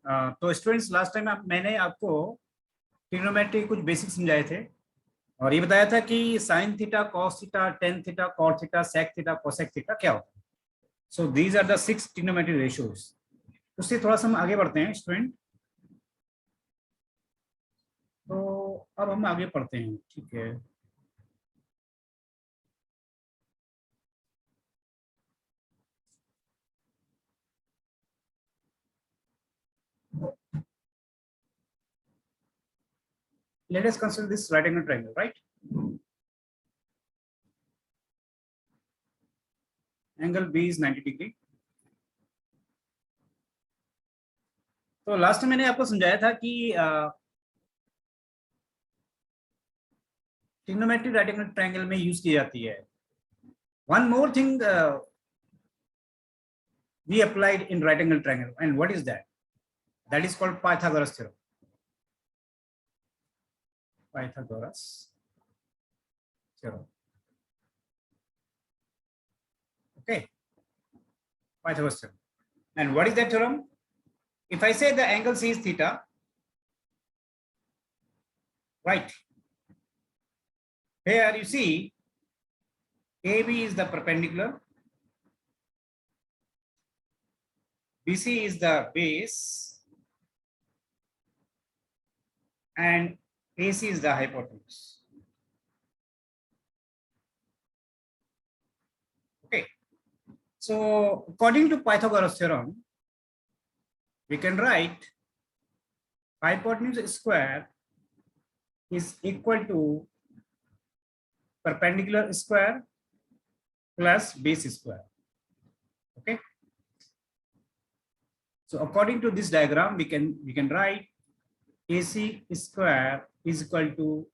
तो students last time मैंने आपको ट्रिग्नोमेट्री कुछ बेसिक समझाए थे और ये बताया था कि sine theta, cos theta, tan theta, cot theta, sec theta, cosec theta क्या होता है। So these are the 6 trigonometry ratios. उससे थोड़ा सा हम आगे बढ़ते हैं स्टूडेंट। तो अब हम आगे पढ़ते हैं, ठीक है। Let us consider this right angle triangle, right? Angle B is 90 degree. तो लास्ट में मैंने आपको समझाया था कि ट्रिग्नोमेट्री राइट एंगल ट्रायंगल में यूज की जाती है। One more thing we applied in right angle triangle, and what is that? That is called Pythagoras theorem. Pythagoras theorem. Okay, Pythagoras theorem. And what is that theorem? If I say the angle C is theta, right? Here you see AB is the perpendicular, BC is the base, and AC is the hypotenuse. Okay, so according to Pythagoras theorem, we can write hypotenuse square is equal to perpendicular square plus base square. Okay, so according to this diagram, we can write AC square is equal to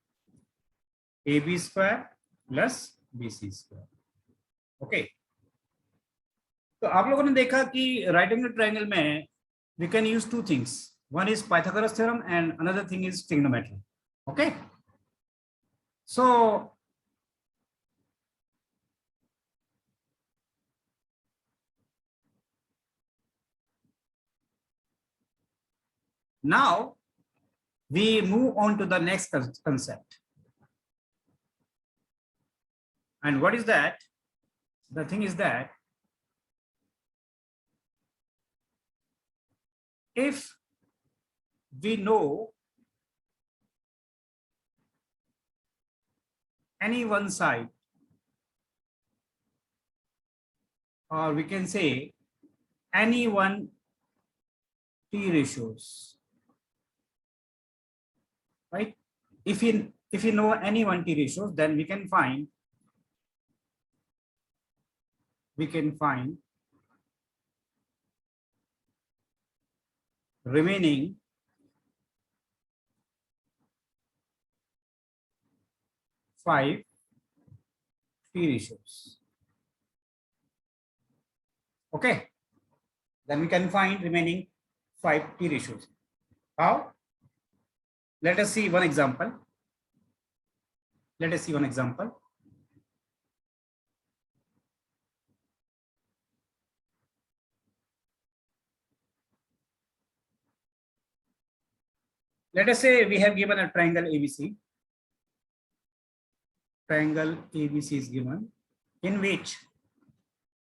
AB square plus BC square. Okay, तो आप लोगों ने देखा कि right angle triangle में we can use two things. One is Pythagoras theorem and another thing is trigonometry. Okay, so now we move on to the next concept. And what is that? The thing is that if we know any one side, or we can say any one t ratios, right? If you know any one t ratios, then we can find remaining five t ratios. Okay, then we can find remaining 5 t ratios. How? Let us see one example. Let us see one example. Let us say we have given a triangle ABC. Triangle ABC is given, in which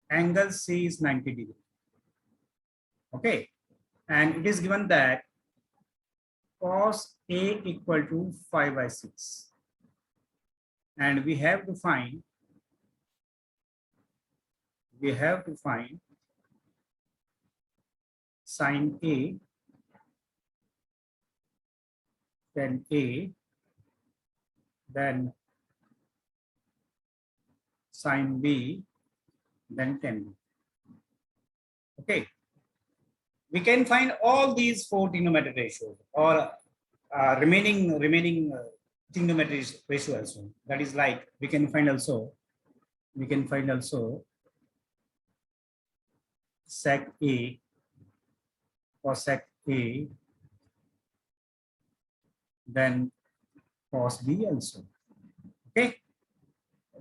angle C is 90 degree. Okay, and it is given that cos A equal to 5/6, and we have to find sin A, then A, then sin B, then tan B. Okay, we can find all these 4 trigonometric ratios, or remaining trigonometric ratio also. That is like we can find also sec A, cosec A, then cos B also. Okay,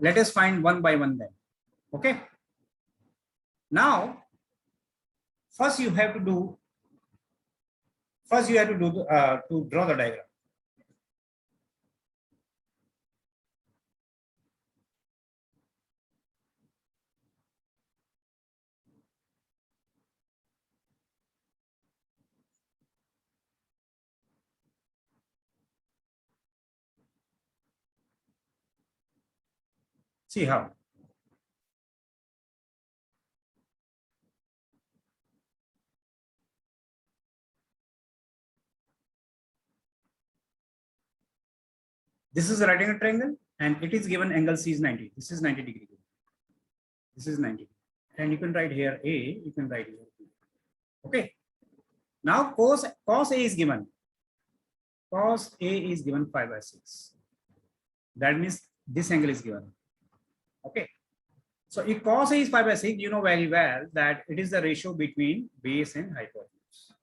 let us find one by one then. Okay, now first you have to do First, you have to do to draw the diagram. See how. This is a right angle triangle, and it is given angle C is 90. This is 90 degree. This is 90. And you can write here A, you can write here B. Okay. Now cos A is given. Cos A is given 5/6. That means this angle is given. Okay. So if cos A is 5/6, you know very well that it is the ratio between base and hypotenuse.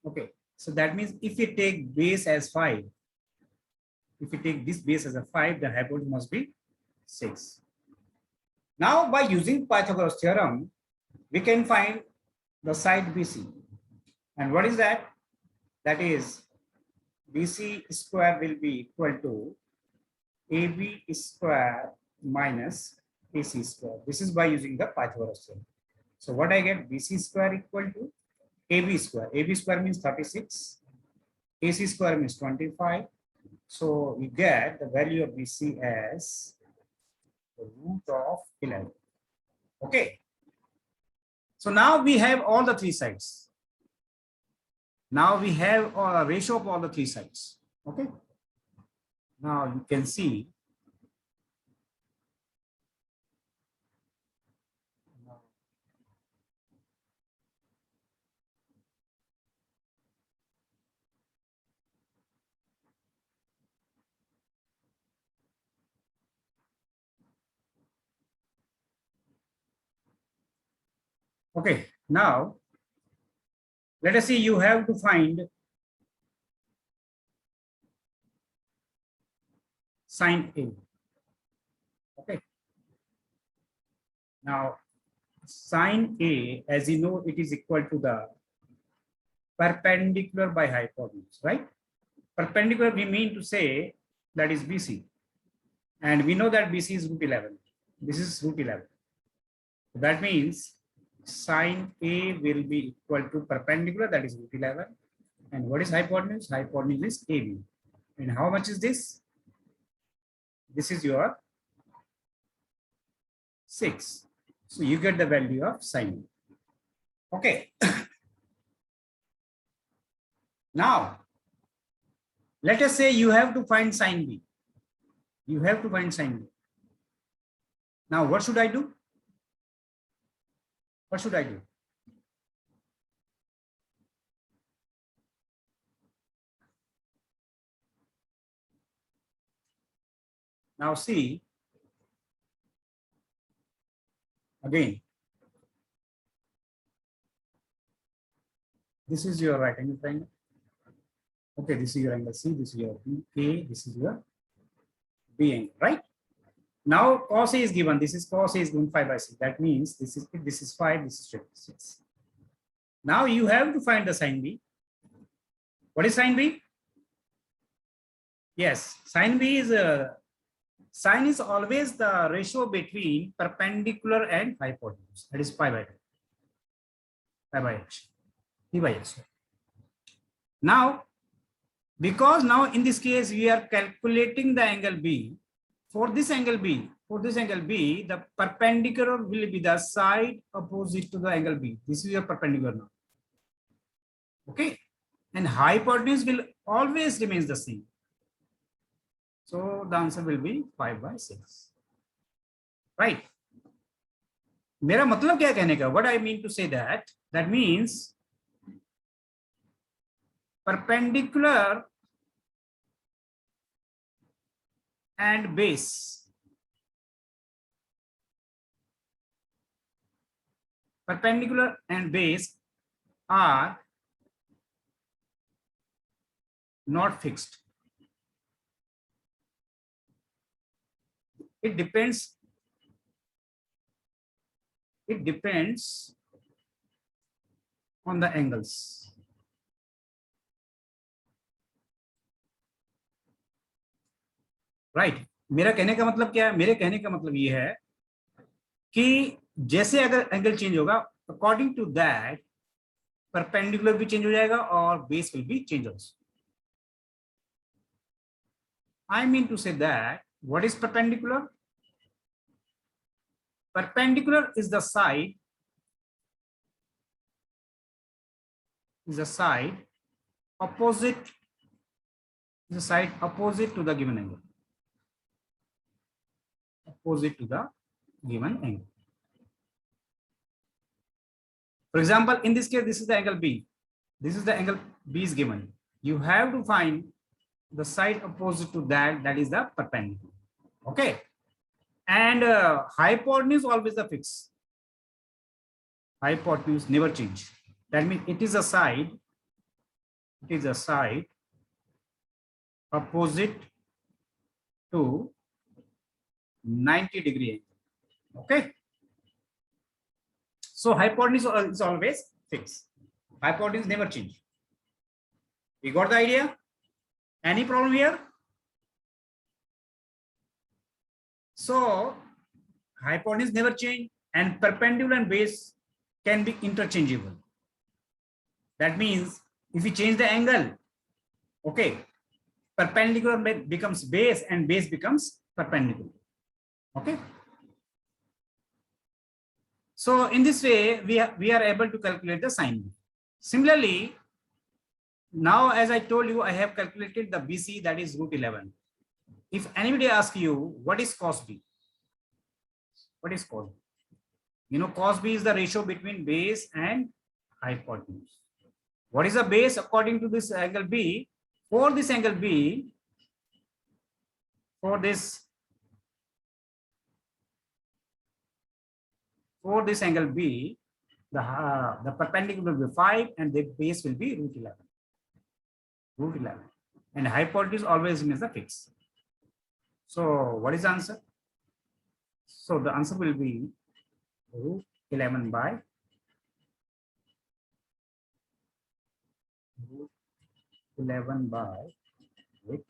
Okay. So that means if you take base as 5, if you take this base as a 5, the hypotenuse must be 6. Now by using Pythagoras theorem, we can find the side BC. And what is that? That is BC square will be equal to AB square minus AC square. This is by using the Pythagoras theorem. So what I get, BC square equal to AB square. AB square means 36. AC square means 25. So we get the value of BC as the root of 11. Okay. So now we have all the three sides. Now we have a ratio of all the three sides. Okay. Now you can see okay, now let us see, you have to find sine A. Okay. Now sine A, as you know, it is equal to the perpendicular by hypotenuse, right? Perpendicular, we mean to say that is BC. And we know that BC is root 11. This is root 11. That means sine A will be equal to perpendicular, that is root 11. And what is hypotenuse? Hypotenuse is AB. And how much is this? This is your 6. So you get the value of sine A. Okay. Now, let us say you have to find sine B. You have to find sine B. Now, what should I do? What should I do? Now see, again, this is your right angle triangle. Okay, this is your angle C, this is your B, A, this is your B angle, right? Now cos A is given, this is cos A is given 5/6. That means this is 5, this is 6. Now you have to find the sine B. What is sine B? Yes, sine B is sine is always the ratio between perpendicular and hypotenuse. That is pi by 2. P by x. Now, because now in this case we are calculating the angle B. For this angle B, the perpendicular will be the side opposite to the angle B. This is your perpendicular now. Okay, and hypotenuse will always remains the same. So the answer will be 5/6. Right? मेरा मतलब क्या कहने का? What I mean to say that means perpendicular and base. Perpendicular and base are not fixed. It depends on the angles. Right. मेरा कहने का मतलब क्या है? मेरे कहने का मतलब ये है कि जैसे अगर एंगल चेंज होगा, अकॉर्डिंग टू दैट परपेंडिकुलर भी चेंज हो जाएगा और base will be change also. I mean to say that what is perpendicular? Perpendicular is the side opposite to the given angle. Opposite to the given angle. For example, in this case, this is the angle B. This is the angle B is given. You have to find the side opposite to that, that is the perpendicular. Okay. And hypotenuse always the fix. Hypotenuse never change. That means it is a side opposite to 90-degree angle. Okay. So hypotenuse is always fixed. Hypotenuse never change. We got the idea? Any problem here? So hypotenuse never change and perpendicular and base can be interchangeable. That means if we change the angle, okay, perpendicular becomes base and base becomes perpendicular. Okay. So in this way, we are able to calculate the sine B. Similarly, now as I told you, I have calculated the BC, that is √11. If anybody asks you, what is cos B? What is cos B? You know, cos B is the ratio between base and hypotenuse. What is the base according to this angle B? For this angle B, for this angle B, the perpendicular will be 5 and the base will be √11. And hypotenuse always means the fix. So what is the answer? So the answer will be √11 by with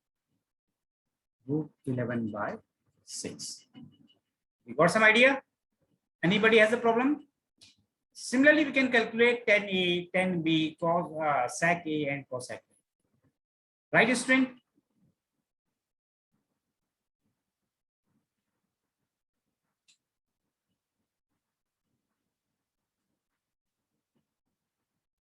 √11 √11 by 6. You got some idea? Anybody has a problem? Similarly, we can calculate 10A, 10B, cos sec A and cosec A. Right, student?